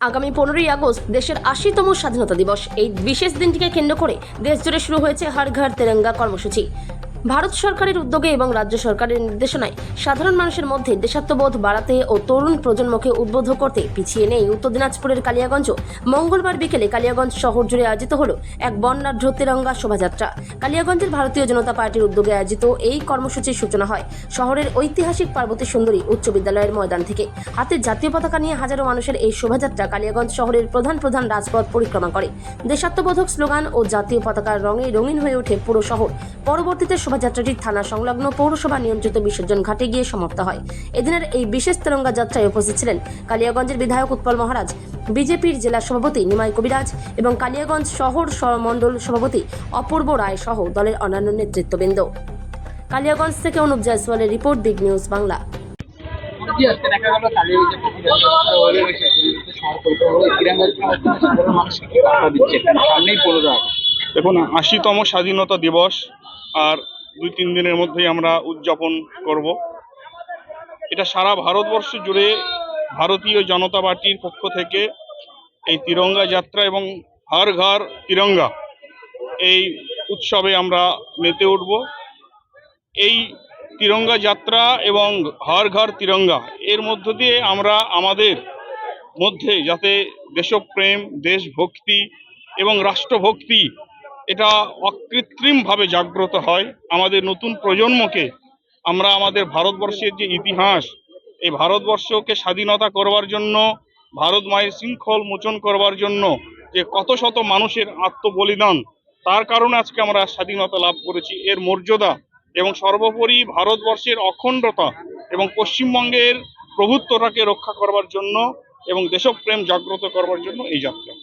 আগামী 15ই আগস্ট দেশের 80তম স্বাধীনতা দিবস। এই বিশেষ দিনটিকে কেন্দ্র করে দেশজুড়ে শুরু হয়েছে হর ঘর তিরঙ্গা কর্মসূচি। ভারত সরকারের উদ্যোগে এবং রাজ্য সরকারের নির্দেশনায় সাধারণ মানুষের মধ্যে দেশাত্মবোধ বাড়াতে ও তরুণ প্রজন্মকে উদ্বুদ্ধ করতে পিছিয়ে নেই উত্তর দিনাজপুরের কালিয়াগঞ্জ। মঙ্গলবার বিকেলে কালিয়াগঞ্জ শহর জুড়ে আয়োজিত হলো এক বর্ণাঢ্য তিরঙ্গা শোভাযাত্রা। কালিয়াগঞ্জের ভারতীয় জনতা পার্টির উদ্যোগে আয়োজিত এই কর্মসূচির সূচনা হয় শহরের ঐতিহাসিক পার্বতী সুন্দরী উচ্চ বিদ্যালয়ের ময়দান থেকে। হাতে জাতীয় পতাকা নিয়ে হাজারো মানুষের এই শোভাযাত্রা কালিয়াগঞ্জ শহরের প্রধান রাজপথ পরিক্রমা করে। দেশাত্মবোধক স্লোগান ও জাতীয় পতাকার রঙে রঙিন হয়ে ওঠে পুরো শহর। পরবর্তীতে শোভাযাত্রাটি থানা সংলগ্ন পৌরসভা নিয়ন্ত্রিত বিসর্জন ঘাটে গিয়ে সমাপ্ত হয়। এদিনের এই বিশেষ তিরঙ্গা যাত্রায় উপস্থিত ছিলেন কালিয়াগঞ্জের বিধায়ক উৎপল মহারাজ, বিজেপির জেলা সভাপতি নিমাই কবিরাজ এবং কালিয়াগঞ্জ শহর মণ্ডল সভাপতি অপূর্ব রায় সহ দলের অন্যান্য নেতৃত্ববৃন্দ। কালিয়াগঞ্জ থেকে অনুপ জয়সওয়ালের রিপোর্ট, বিগ নিউজ বাংলা। দেখুন, 80তম স্বাধীনতা দিবস আর 2-3 দিনের মধ্যেই আমরা উদযাপন করব। এটা সারা ভারতবর্ষ জুড়ে ভারতীয় জনতা পার্টির পক্ষ থেকে এই তিরঙ্গা যাত্রা এবং হর ঘর তিরঙ্গা এই উৎসবে আমরা মেতে উঠব। এই তিরঙ্গা যাত্রা এবং হর ঘর তিরঙ্গা এর মধ্য দিয়ে আমরা আমাদের মধ্যে যাতে দেশপ্রেম, দেশভক্তি এবং রাষ্ট্রভক্তি এটা অকৃত্রিমভাবে জাগ্রত হয়। আমাদের নতুন প্রজন্মকে আমরা আমাদের ভারতবর্ষের যে ইতিহাস, এই ভারতবর্ষকে স্বাধীনতা করবার জন্য, ভারত মায়ের শৃঙ্খল মোচন করবার জন্য যে কত শত মানুষের আত্মবলিদান, তার কারণে আজকে আমরা স্বাধীনতা লাভ করেছি। এর মর্যাদা এবং সর্বোপরি ভারতবর্ষের অখণ্ডতা এবং পশ্চিমবঙ্গের প্রভুত্বটাকে রক্ষা করবার জন্য এবং দেশপ্রেম জাগ্রত করবার জন্য এই যাত্রা।